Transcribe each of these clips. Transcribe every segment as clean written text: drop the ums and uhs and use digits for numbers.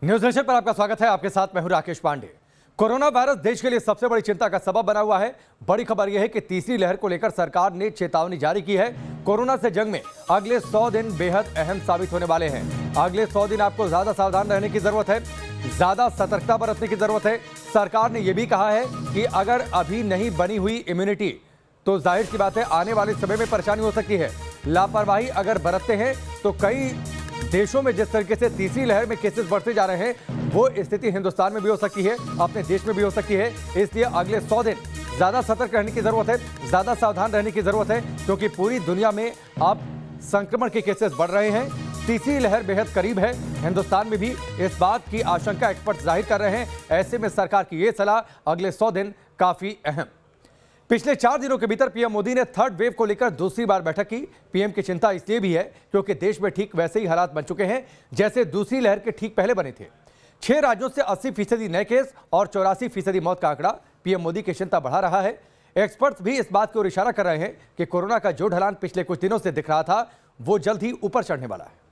News nation पर आपका स्वागत है। आपके साथ मैं हूं राकेश पांडे। कोरोना वायरस देश के लिए सबसे बड़ी चिंता का सबब बना हुआ है। बड़ी खबर यह है कि तीसरी लहर को लेकर सरकार ने चेतावनी जारी की है। कोरोना से जंग में अगले 100 दिन बेहद अहम साबित होने वाले हैं। अगले 100 दिन आपको ज्यादा सावधान रहने की जरूरत है, ज्यादा सतर्कता बरतने की जरूरत है। सरकार ने यह भी कहा है कि अगर अभी नहीं बनी हुई इम्यूनिटी तो जाहिर सी बात है आने वाले समय में परेशानी हो सकती है। लापरवाही अगर बरतते हैं तो कई देशों में जिस तरीके से तीसरी लहर में केसेस बढ़ते जा रहे हैं वो स्थिति हिंदुस्तान में भी हो सकती है, अपने देश में भी हो सकती है। इसलिए अगले 100 दिन ज्यादा सतर्क रहने की जरूरत है, ज्यादा सावधान रहने की जरूरत है, क्योंकि पूरी दुनिया में अब संक्रमण के केसेस बढ़ रहे हैं। तीसरी लहर बेहद करीब है। हिंदुस्तान में भी इस बात की आशंका एक्सपर्ट जाहिर कर रहे हैं। ऐसे में सरकार की यह सलाह अगले 100 दिन काफी अहम। पिछले 4 दिनों के भीतर पीएम मोदी ने थर्ड वेव को लेकर दूसरी बार बैठक की। पीएम की चिंता इसलिए भी है क्योंकि देश में ठीक वैसे ही हालात बन चुके हैं जैसे दूसरी लहर के ठीक पहले बने थे। 6 राज्यों से 80% नए केस और 84% मौत का आंकड़ा पीएम मोदी की चिंता बढ़ा रहा है। एक्सपर्ट्स भी इस बात की ओर इशारा कर रहे हैं कि कोरोना का जो ढलान पिछले कुछ दिनों से दिख रहा था वो जल्द ही ऊपर चढ़ने वाला है।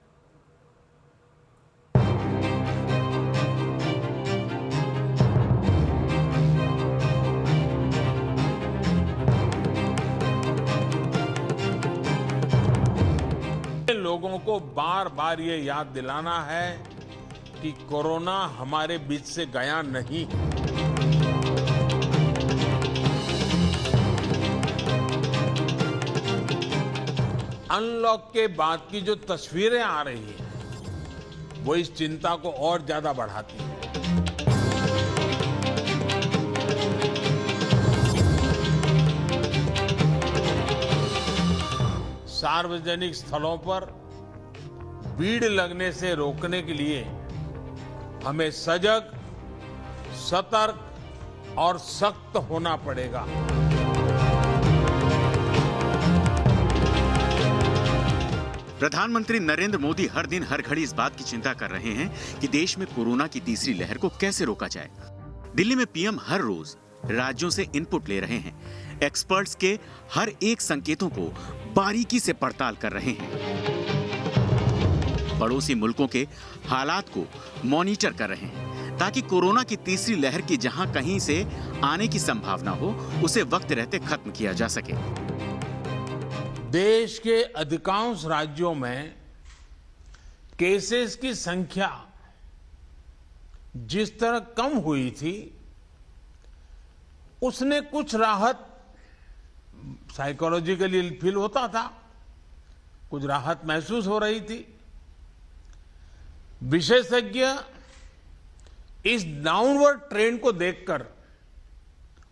लोगों को बार बार ये याद दिलाना है कि कोरोना हमारे बीच से गया नहीं। अनलॉक के बाद की जो तस्वीरें आ रही हैं वो इस चिंता को और ज्यादा बढ़ाती है। सार्वजनिक स्थलों पर भीड़ लगने से रोकने के लिए हमें सजग, सतर्क और सख्त होना पड़ेगा। प्रधानमंत्री नरेंद्र मोदी हर दिन हर घड़ी इस बात की चिंता कर रहे हैं कि देश में कोरोना की तीसरी लहर को कैसे रोका जाए। दिल्ली में पीएम हर रोज राज्यों से इनपुट ले रहे हैं। एक्सपर्ट्स के हर एक संकेतों को बारीकी से पड़ताल कर रहे हैं। पड़ोसी मुल्कों के हालात को मॉनिटर कर रहे हैं ताकि कोरोना की तीसरी लहर की जहां कहीं से आने की संभावना हो उसे वक्त रहते खत्म किया जा सके। देश के अधिकांश राज्यों में केसेस की संख्या जिस तरह कम हुई थी उसने कुछ राहत साइकोलॉजिकली फील होता था, कुछ राहत महसूस हो रही थी। विशेषज्ञ इस डाउनवर्ड ट्रेंड को देखकर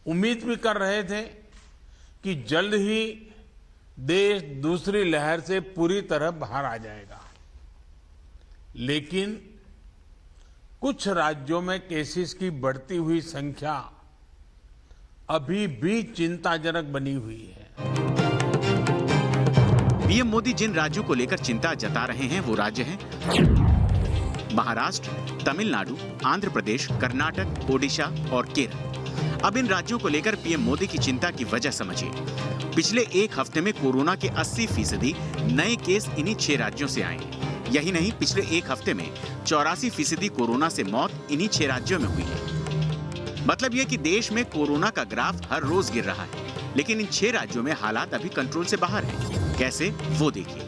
उम्मीद भी कर रहे थे कि जल्द ही देश दूसरी लहर से पूरी तरह बाहर आ जाएगा। लेकिन कुछ राज्यों में केसेस की बढ़ती हुई संख्या अभी भी चिंताजनक बनी हुई है। पीएम मोदी जिन राज्यों को लेकर चिंता जता रहे हैं वो राज्य हैं महाराष्ट्र, तमिलनाडु, आंध्र प्रदेश, कर्नाटक, ओडिशा और केरल। अब इन राज्यों को लेकर पीएम मोदी की चिंता की वजह समझिए। पिछले एक हफ्ते में कोरोना के 80% नए केस इन्हीं 6 राज्यों से आए। यही नहीं, पिछले एक हफ्ते में 84% कोरोना से मौत इन्हीं 6 राज्यों में हुई है। मतलब यह कि देश में कोरोना का ग्राफ हर रोज गिर रहा है, लेकिन इन 6 राज्यों में हालात अभी कंट्रोल से बाहर हैं। कैसे, वो देखिए।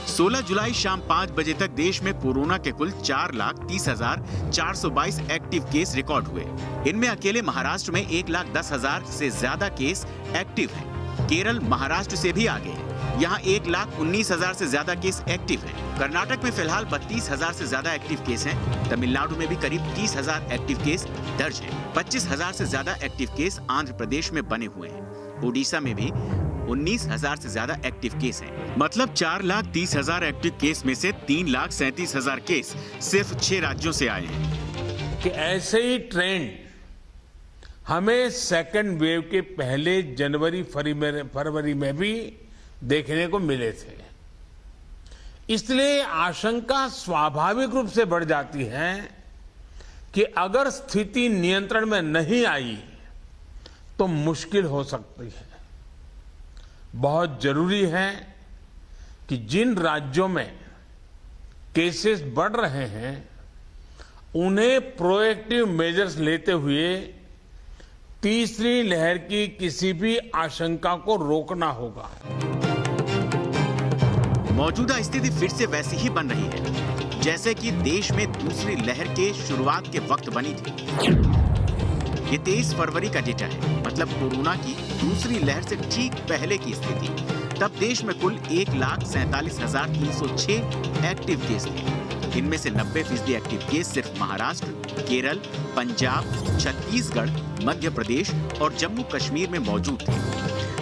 16 जुलाई शाम 5 बजे तक देश में कोरोना के कुल 4,30,422 एक्टिव केस रिकॉर्ड हुए। इनमें अकेले महाराष्ट्र में 1,10,000 से ज्यादा केस एक्टिव हैं। केरल महाराष्ट्र से भी आगे है, यहाँ 1,19,000 से ज्यादा केस एक्टिव हैं। कर्नाटक में फिलहाल 32,000 से ज्यादा एक्टिव केस हैं। तमिलनाडु में भी करीब 30,000 एक्टिव केस दर्ज हैं। 25,000 से ज्यादा एक्टिव केस आंध्र प्रदेश में बने हुए हैं। ओडिशा में भी 19,000 से ज्यादा एक्टिव केस हैं। मतलब 4,30,000 एक्टिव केस में से 3,37,000 केस सिर्फ 6 राज्यों से आए हैं। कि ऐसे ही ट्रेंड हमें सेकेंड वेव के पहले जनवरी फरवरी में भी देखने को मिले थे। इसलिए आशंका स्वाभाविक रूप से बढ़ जाती है कि अगर स्थिति नियंत्रण में नहीं आई तो मुश्किल हो सकती है। बहुत जरूरी है कि जिन राज्यों में केसेस बढ़ रहे हैं उन्हें प्रोएक्टिव मेजर्स लेते हुए तीसरी लहर की किसी भी आशंका को रोकना होगा। मौजूदा स्थिति फिर से वैसी ही बन रही है जैसे कि देश में दूसरी लहर के शुरुआत के वक्त बनी थी। ये 23 फरवरी का डेटा है, मतलब कोरोना की दूसरी लहर से ठीक पहले की स्थिति। तब देश में कुल 1,47,306 एक्टिव केस थे। इनमें से 90% एक्टिव केस सिर्फ महाराष्ट्र, केरल, पंजाब, छत्तीसगढ़, मध्य प्रदेश और जम्मू कश्मीर में मौजूद थे।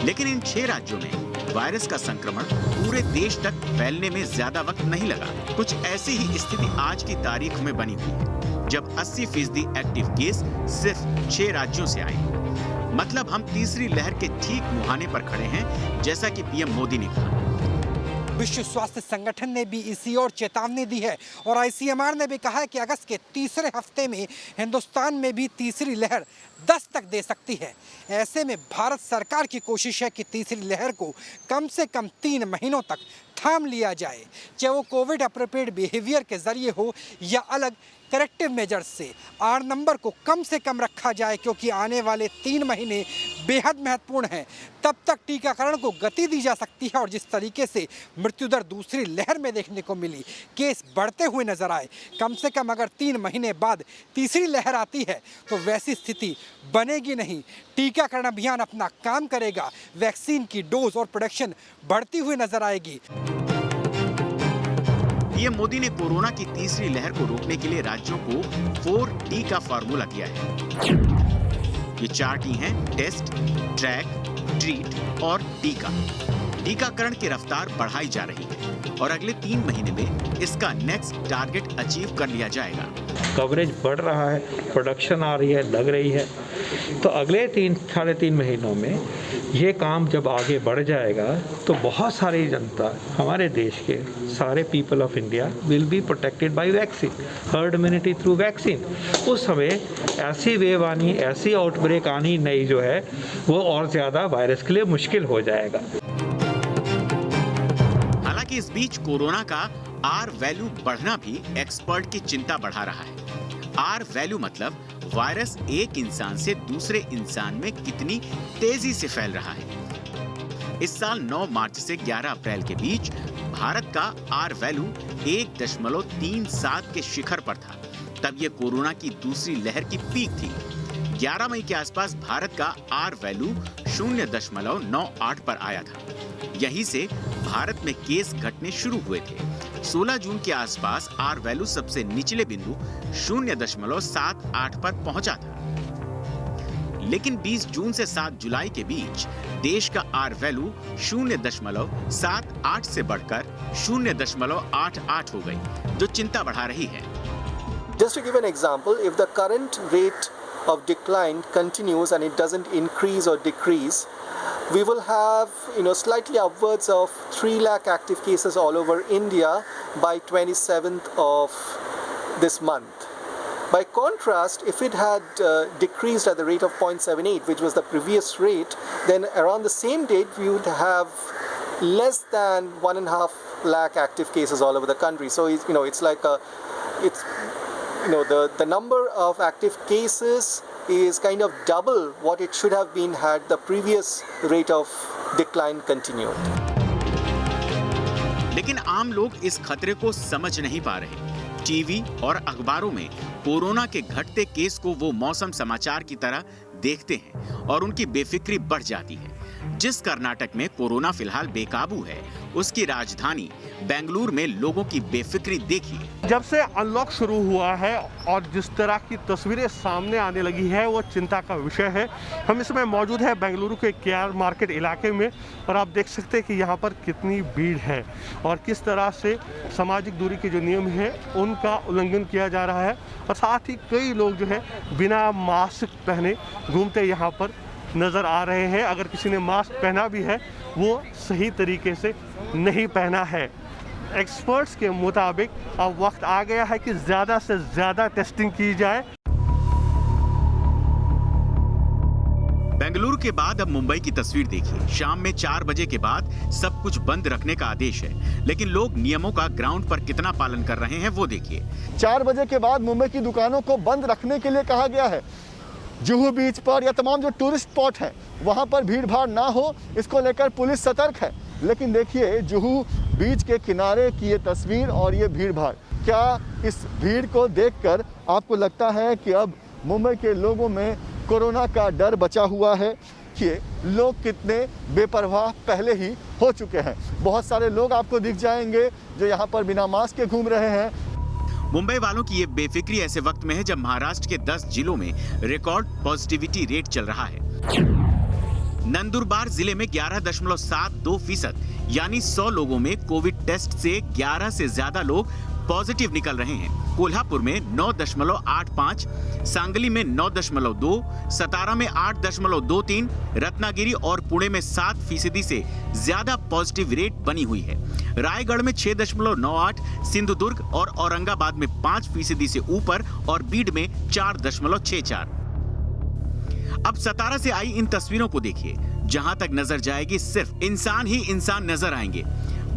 लेकिन इन 6 राज्यों में वायरस का संक्रमण पूरे देश तक फैलने में ज्यादा वक्त नहीं लगा। कुछ ऐसी ही स्थिति आज की तारीख में बनी हुई है, जब 80% एक्टिव केस सिर्फ 6 राज्यों से आए। मतलब हम तीसरी लहर के ठीक मुहाने पर खड़े हैं, जैसा कि पीएम मोदी ने कहा। विश्व स्वास्थ्य संगठन ने भी इसी ओर चेतावनी दी है और आईसीएमआर ने भी कहा है कि अगस्त के तीसरे हफ्ते में हिंदुस्तान में भी तीसरी लहर दस्तक दे सकती है। ऐसे में भारत सरकार की कोशिश है कि तीसरी लहर को कम से कम 3 महीनों तक थाम लिया जाए, चाहे वो कोविड अप्रोप्रिएट बिहेवियर के जरिए हो या अलग करेक्टिव मेजर्स से। R नंबर को कम से कम रखा जाए, क्योंकि आने वाले 3 महीने बेहद महत्वपूर्ण हैं। तब तक टीकाकरण को गति दी जा सकती है और जिस तरीके से मृत्यु दर दूसरी लहर में देखने को मिली, केस बढ़ते हुए नजर आए, कम से कम अगर 3 महीने बाद तीसरी लहर आती है तो वैसी स्थिति बनेगी नहीं। टीकाकरण अभियान अपना काम करेगा, वैक्सीन की डोज और प्रोडक्शन बढ़ती हुई नजर आएगी। पीएम मोदी ने कोरोना की तीसरी लहर को रोकने के लिए राज्यों को 4T का फॉर्मूला दिया है। ये 4 T हैं: टेस्ट, ट्रैक, ट्रीट और टीका। टीकाकरण की रफ्तार बढ़ाई जा रही है और अगले 3 महीने में इसका नेक्स्ट टारगेट अचीव कर लिया जाएगा। कवरेज बढ़ रहा है, प्रोडक्शन आ रही है, लग रही है, तो अगले 3-3.5 महीनों में ये काम जब आगे बढ़ जाएगा तो बहुत सारी जनता, हमारे देश के सारे people of India will be protected by vaccine, herd immunity through vaccine. उस समय ऐसी वेव आनी, ऐसी आउटब्रेक आनी नई जो है वो और ज़्यादा वायरस के लिए मुश्किल हो जाएगा। हालांकि इस बीच कोरोना का R वैल्यू बढ़ना भी एक्सपर्ट की चिंता बढ़ा रहा है। R वैल्यू मतलब वायरस एक इंसान से दूसरे इंसान में कितनी तेजी से फैल रहा है। इस साल 9 मार्च से 11 अप्रैल के बीच भारत का R वैल्यू 1.37 के शिखर पर था। तब ये कोरोना की दूसरी लहर की पीक थी। 11 मई के आसपास भारत का R वैल्यू 0.98 पर आया था। यहीं से भारत में केस घटने शुरू हुए थे। 16 जून के आसपास R वैल्यू सबसे निचले बिंदु 0.78 पर पहुंचा था। लेकिन 20 जून से 7 जुलाई के बीच देश का R वैल्यू 0.78 से बढ़कर 0.88 हो गई, जो चिंता बढ़ा रही है। Just to give an example, if the current rate of decline continues and it doesn't increase or decrease, we will have, slightly upwards of 3 lakh active cases all over India by 27th of this month. By contrast, if it had decreased at the rate of 0.78, which was the previous rate, then around the same date we would have less than 1.5 lakh active cases all over the country. So it's like the number of active cases is kind of double what it should have been had the previous rate of decline continued. लेकिन आम लोग इस खतरे को समझ नहीं पा रहे। टीवी और अखबारों में कोरोना के घटते केस को वो मौसम समाचार की तरह देखते हैं और उनकी बेफिक्री बढ़ जाती है। जिस कर्नाटक में कोरोना फिलहाल बेकाबू है, उसकी राजधानी बेंगलुरु में लोगों की बेफिक्री देखिए। जब से अनलॉक शुरू हुआ है और जिस तरह की तस्वीरें सामने आने लगी है, वो चिंता का विषय है। हम इस समय मौजूद है बेंगलुरु के KR मार्केट इलाके में और आप देख सकते हैं कि यहाँ पर कितनी भीड़ है और किस तरह से सामाजिक दूरी के जो नियम हैं उनका उल्लंघन किया जा रहा है। और साथ ही कई लोग जो है बिना मास्क पहने घूमते यहाँ पर नज़र आ रहे हैं। अगर किसी ने मास्क पहना भी है वो सही तरीके से नहीं पहना है। एक्सपर्ट्स के मुताबिक अब वक्त आ गया है कि ज़्यादा से ज़्यादा टेस्टिंग की जाए। बेंगलुरु के बाद अब मुंबई की तस्वीर देखिए। शाम में 4 बजे के बाद सब कुछ बंद रखने का आदेश है, लेकिन लोग नियमों का ग्राउंड पर कितना पालन कर रहे हैं वो देखिए। 4 बजे के बाद मुंबई की दुकानों को बंद रखने के लिए कहा गया है। जुहू बीच पर या तमाम जो टूरिस्ट स्पॉट है वहां पर भीड़ भाड़ ना हो, इसको लेकर पुलिस सतर्क है। लेकिन देखिए जुहू बीच के किनारे की ये तस्वीर और ये भीड़ भाड़, क्या इस भीड़ को देखकर आपको लगता है कि अब मुंबई के लोगों में कोरोना का डर बचा हुआ है? कि लोग कितने बेपरवाह पहले ही हो चुके हैं। बहुत सारे लोग आपको दिख जाएंगे जो यहाँ पर बिना मास्क के घूम रहे हैं। मुंबई वालों की ये बेफिक्री ऐसे वक्त में है जब महाराष्ट्र के 10 जिलों में रिकॉर्ड पॉजिटिविटी रेट चल रहा है। नंदुरबार जिले में 11.72% यानी 100 लोगों में कोविड टेस्ट से 11 से ज्यादा लोग पॉजिटिव निकल रहे हैं। कोल्हापुर में 9.85, सांगली में 9.2, सतारा में 8.23, रत्नागिरी और पुणे में 7% से ज्यादा पॉजिटिव रेट बनी हुई है। रायगढ़ में 6.98, सिंधुदुर्ग और औरंगाबाद में 5% से ऊपर और बीड में 4.64। अब सतारा से आई इन तस्वीरों को देखिए। जहां तक नजर जाएगी सिर्फ इंसान ही इंसान नजर आएंगे।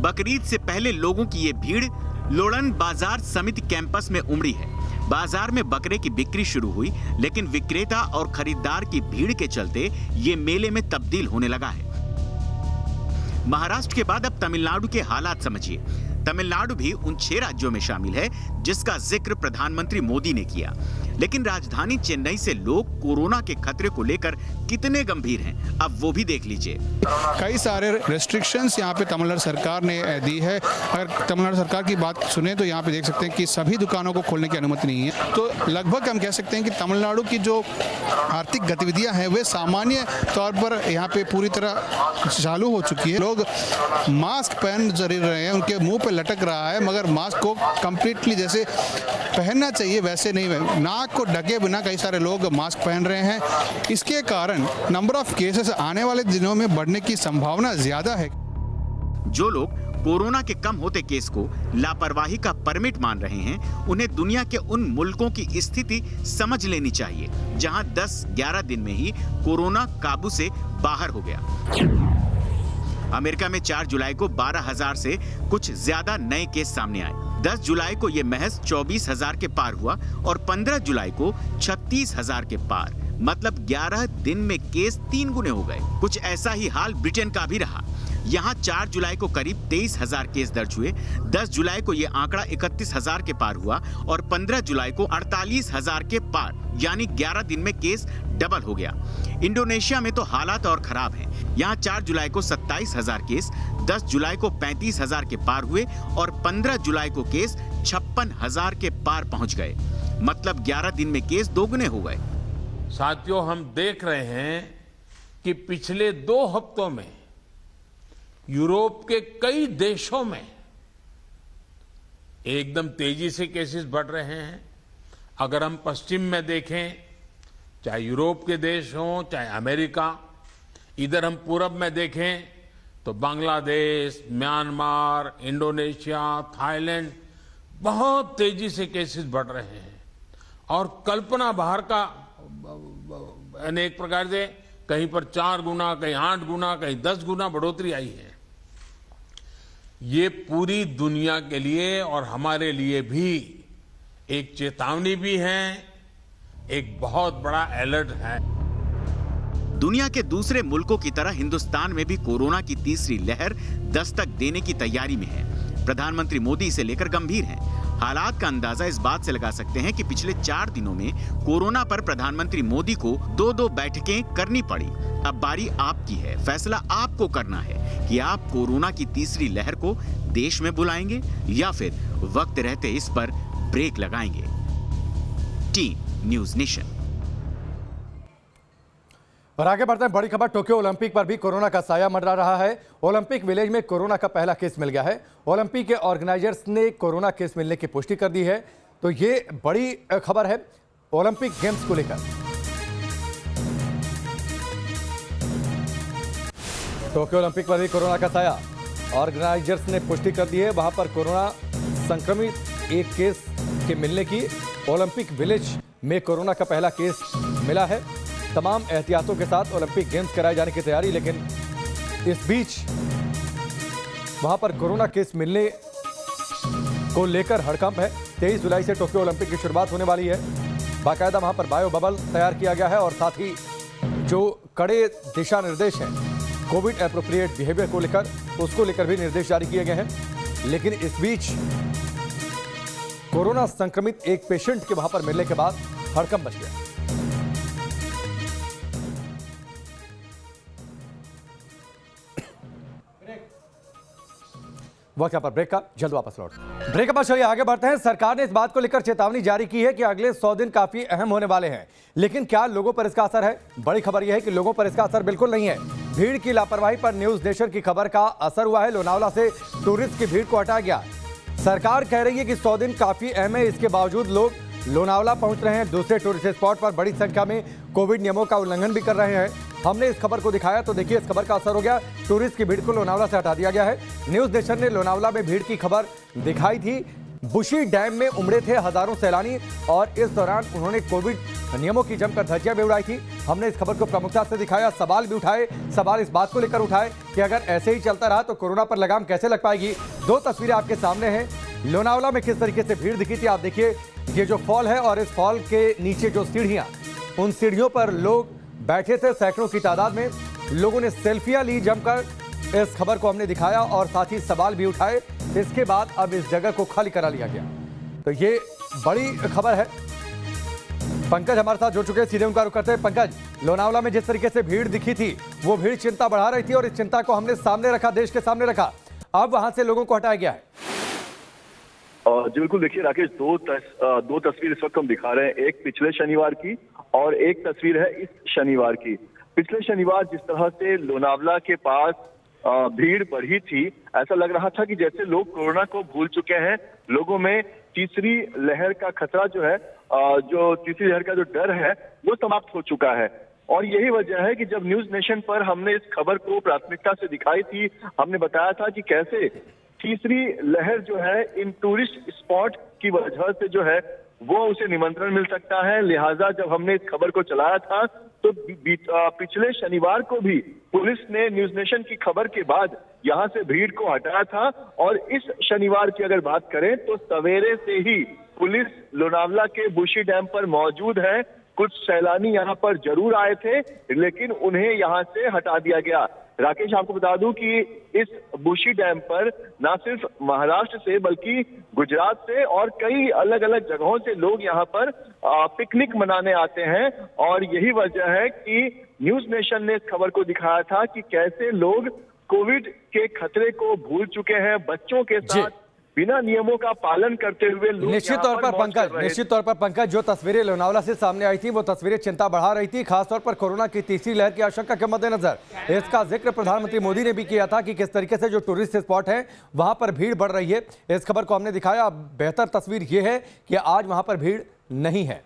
बकरीद से पहले लोगों की ये भीड़ लोड़न बाजार समिति कैंपस में उमड़ी है। बाजार में बकरे की बिक्री शुरू हुई, लेकिन विक्रेता और खरीदार की भीड़ के चलते ये मेले में तब्दील होने लगा है। महाराष्ट्र के बाद अब तमिलनाडु के हालात समझिए। तमिलनाडु भी उन 6 राज्यों में शामिल है जिसका जिक्र प्रधानमंत्री मोदी ने किया। लेकिन राजधानी चेन्नई से लोग कोरोना के खतरे को लेकर कितने गंभीर हैं, अब वो भी देख लीजिए। कई सारे रेस्ट्रिक्शंस यहाँ पे तमिलनाडु सरकार ने दी है। अगर तमिलनाडु सरकार की बात सुने तो यहाँ पे देख सकते हैं कि सभी दुकानों को खोलने की अनुमति नहीं है। तो लगभग हम कह सकते हैं कि तमिलनाडु की जो आर्थिक गतिविधियाँ हैं वे सामान्य तौर पर यहाँ पे पूरी तरह चालू हो चुकी है। लोग मास्क पहन जरूर रहे हैं, उनके मुंह पे लटक रहा है, मगर मास्क को कंप्लीटली जैसे पहनना चाहिए वैसे नहीं है। नाक को ढके बिना कई सारे लोग मास्क पहन रहे हैं। इसके कारण नंबर ऑफ केसेस आने वाले दिनों में बढ़ने की संभावना ज्यादा है। जो लोग कोरोना के कम होते केस को लापरवाही का परमिट मान रहे हैं, उन्हें दुनिया के उन मुल्कों की स्थिति समझ लेनी चाहिए जहां 10-11 दिन में ही कोरोना काबू से बाहर हो गया। अमेरिका में 4 जुलाई को 12,000 से कुछ ज्यादा नए केस सामने आए। 10 जुलाई को ये महज 24,000 के पार हुआ और 15 जुलाई को 36,000 के पार। मतलब 11 दिन में केस 3 गुने हो गए। कुछ ऐसा ही हाल ब्रिटेन का भी रहा। यहाँ 4 जुलाई को करीब 23,000 केस दर्ज हुए। 10 जुलाई को ये आंकड़ा 31,000 के पार हुआ और 15 जुलाई को 48,000 के पार, यानी 11 दिन में केस डबल हो गया। इंडोनेशिया में तो हालात और खराब हैं। यहाँ 4 जुलाई को 27,000 केस, 10 जुलाई को 35,000 के पार हुए और 15 जुलाई को केस 56,000 के पार पहुंच गए। मतलब 11 दिन में केस 2 गुने हो गए। साथियों, हम देख रहे हैं कि पिछले 2 हफ्तों में यूरोप के कई देशों में एकदम तेजी से केसेस बढ़ रहे हैं। अगर हम पश्चिम में देखें, चाहे यूरोप के देश हों, चाहे अमेरिका, इधर हम पूरब में देखें तो बांग्लादेश, म्यांमार, इंडोनेशिया, थाईलैंड, बहुत तेजी से केसेस बढ़ रहे हैं और कल्पना बाहर का अनेक प्रकार से कहीं पर 4 गुना, कहीं 8 गुना, कहीं 10 गुना बढ़ोतरी आई है। ये पूरी दुनिया के लिए और हमारे लिए भी एक चेतावनी भी है, एक बहुत बड़ा अलर्ट है। दुनिया के दूसरे मुल्कों की तरह हिंदुस्तान में भी कोरोना की तीसरी लहर दस्तक देने की तैयारी में है। प्रधानमंत्री मोदी इसे लेकर गंभीर हैं। हालात का अंदाजा इस बात से लगा सकते हैं कि पिछले 4 दिनों में कोरोना पर प्रधानमंत्री मोदी को 2-2 बैठकें करनी पड़ी। अब बारी आपकी है, फैसला आपको करना है कि आप कोरोना की तीसरी लहर को देश में बुलाएंगे या फिर वक्त रहते इस पर ब्रेक लगाएंगे। Team news nation. और आगे बढ़ते हैं, बड़ी खबर, टोक्यो ओलंपिक पर भी कोरोना का साया मंडरा रहा है। ओलंपिक विलेज में कोरोना का पहला केस मिल गया है। ओलंपिक के ऑर्गेनाइजर्स ने कोरोना केस मिलने की पुष्टि कर दी है। तो ये बड़ी खबर है ओलंपिक गेम्स को लेकर। टोक्यो ओलंपिक पर भी कोरोना का साया, ऑर्गेनाइजर्स ने पुष्टि कर दी है। वहां पर कोरोना संक्रमित एक केस के मिलने की, ओलंपिक विलेज में कोरोना का पहला केस मिला है। तमाम एहतियातों के साथ ओलंपिक गेम्स कराए जाने की तैयारी, लेकिन इस बीच वहां पर कोरोना केस मिलने को लेकर हड़कंप है। 23 जुलाई से टोक्यो ओलंपिक की शुरुआत होने वाली है। बाकायदा वहां पर बायो बबल तैयार किया गया है और साथ ही जो कड़े दिशा निर्देश हैं कोविड एप्रोप्रिएट बिहेवियर को लेकर, उसको लेकर भी निर्देश जारी किए गए हैं। लेकिन इस बीच कोरोना संक्रमित एक पेशेंट के वहां पर मिलने के बाद हड़कंप मच गया। वक्त यहाँ पर ब्रेक का, जल्द वापस लौट। ब्रेक के बाद चलिए आगे बढ़ते हैं। सरकार ने इस बात को लेकर चेतावनी जारी की है कि अगले 100 दिन काफी अहम होने वाले हैं, लेकिन क्या लोगों पर इसका असर है? बड़ी खबर यह है कि लोगों पर इसका असर बिल्कुल नहीं है। भीड़ की लापरवाही पर न्यूज नेशन की खबर का असर हुआ है। लोनावला से टूरिस्ट की भीड़ को हटाया गया। सरकार कह रही है कि 100 दिन काफी अहम है, इसके बावजूद लोग लोनावला पहुंच रहे हैं। दूसरे टूरिस्ट स्पॉट पर बड़ी संख्या में कोविड नियमों का उल्लंघन भी कर रहे हैं। हमने इस खबर को दिखाया तो देखिए इस खबर का असर हो गया। टूरिस्ट की भीड़ को लोनावला से हटा दिया गया है। न्यूज नेशन ने लोनावला में भीड़ की खबर दिखाई थी। बुशी डैम में उमड़े थे हजारों सैलानी और इस दौरान उन्होंने कोविड नियमों की जमकर धज्जियां भी उड़ाई थी। हमने इस खबर को प्रमुखता से दिखाया, सवाल भी उठाए। सवाल इस बात को लेकर उठाए कि अगर ऐसे ही चलता रहा तो कोरोना पर लगाम कैसे लग पाएगी। दो तस्वीरें आपके सामने हैं। लोनावला में किस तरीके से भीड़ दिखी थी आप देखिए। ये जो फॉल है और इस फॉल के नीचे जो सीढ़ियां, उन सीढ़ियों पर लोग बैठे थे सैकड़ों की तादाद में। लोगों ने सेल्फियां ली जमकर। इस खबर को हमने दिखाया और साथ ही सवाल भी उठाए। इसके बाद अब इस जगह को खाली करा लिया गया। तो ये बड़ी खबर है। पंकज हमारे साथ जुड़ चुके हैं, सीधे उनका रुख करते हैं। पंकज, लोनावला में जिस तरीके से भीड़ दिखी थी वो भीड़ चिंता बढ़ा रही थी और इस चिंता को हमने सामने रखा, देश के सामने रखा। अब वहां से लोगों को हटाया गया है। जी बिल्कुल, देखिए राकेश, दो तस्वीर इस वक्त हम दिखा रहे हैं। एक पिछले शनिवार की और एक तस्वीर है इस शनिवार की। पिछले शनिवार जिस तरह से लोनावला के पास भीड़ बढ़ी थी, ऐसा लग रहा था कि जैसे लोग कोरोना को भूल चुके हैं। लोगों में तीसरी लहर का खतरा जो है, जो तीसरी लहर का जो डर है वो समाप्त हो चुका है। और यही वजह है कि जब न्यूज नेशन पर हमने इस खबर को प्राथमिकता से दिखाई थी, हमने बताया था कि कैसे तीसरी लहर जो है इन टूरिस्ट स्पॉट की वजह से जो है वो उसे निमंत्रण मिल सकता है। लिहाजा जब हमने इस खबर को चलाया था तो पिछले शनिवार को भी पुलिस ने न्यूज नेशन की खबर के बाद यहां से भीड़ को हटाया था। और इस शनिवार की अगर बात करें तो सवेरे से ही पुलिस लोनावला के बुशी डैम पर मौजूद है। कुछ सैलानी यहां पर जरूर आए थे, लेकिन उन्हें यहां से हटा दिया गया। राकेश, आपको बता दूं कि इस बुशी डैम पर न सिर्फ महाराष्ट्र से बल्कि गुजरात से और कई अलग अलग जगहों से लोग यहां पर पिकनिक मनाने आते हैं। और यही वजह है कि न्यूज नेशन ने इस खबर को दिखाया था कि कैसे लोग कोविड के खतरे को भूल चुके हैं। बच्चों के साथ बिना नियमों का पालन करते हुए लोग निश्चित तौर पर पंकज, जो तस्वीरें लोनावला से सामने आई थी वो तस्वीरें चिंता बढ़ा रही थी, खासतौर पर कोरोना की तीसरी लहर की आशंका के मद्देनजर। इसका जिक्र प्रधानमंत्री मोदी ने भी किया था कि किस तरीके से जो टूरिस्ट स्पॉट है वहां पर भीड़ बढ़ रही है। इस खबर को हमने दिखाया। बेहतर तस्वीर ये है कि आज वहां पर भीड़ नहीं है।